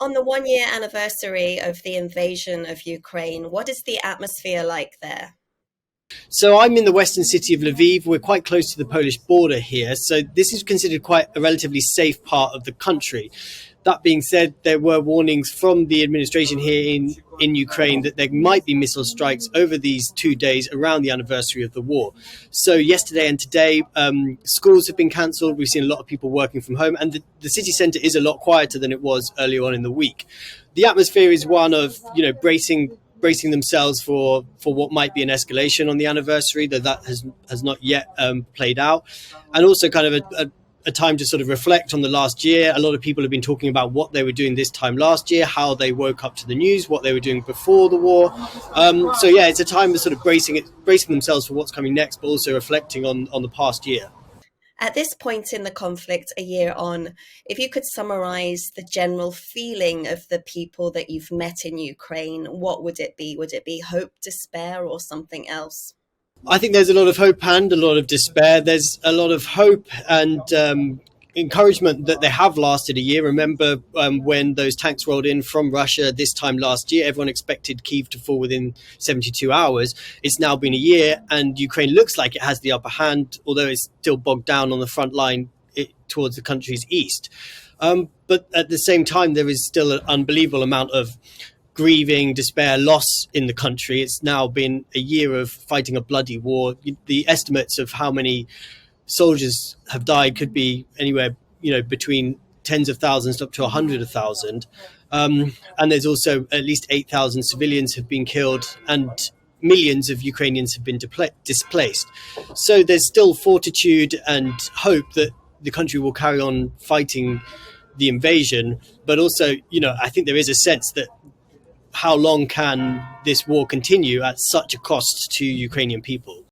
On the 1 year anniversary of the invasion of Ukraine, what is the atmosphere like there? So I'm in the western city of Lviv. We're quite close to the Polish border here. So this is considered quite a relatively safe part of the country. That being said, there were warnings from the administration here in Ukraine that there might be missile strikes over these 2 days around the anniversary of the war. So yesterday and today, schools have been cancelled. We've seen a lot of people working from home, and the city centre is a lot quieter than it was earlier on in the week. The atmosphere is one of, bracing themselves for what might be an escalation on the anniversary, though that has not yet played out, and also kind of a time to sort of reflect on the last year. A lot of people have been talking about what they were doing this time last year, how they woke up to the news, what they were doing before the war. So yeah, it's a time of sort of bracing themselves for what's coming next, but also reflecting on the past year. At this point in the conflict, a year on, if you could summarize the general feeling of the people that you've met in Ukraine, what would it be? Would it be hope, despair, or something else? I think there's a lot of hope and a lot of despair. There's a lot of hope and encouragement that they have lasted a year. Remember when those tanks rolled in from Russia this time last year, everyone expected Kyiv to fall within 72 hours. It's now been a year and Ukraine looks like it has the upper hand, although it's still bogged down on the front line towards the country's east. But at the same time, there is still an unbelievable amount of grieving, despair, loss in the country. It's now been a year of fighting a bloody war. The estimates of how many soldiers have died could be anywhere, between tens of thousands up to 100,000. And there's also at least 8,000 civilians have been killed and millions of Ukrainians have been displaced. So there's still fortitude and hope that the country will carry on fighting the invasion. But also, I think there is a sense that how long can this war continue at such a cost to Ukrainian people?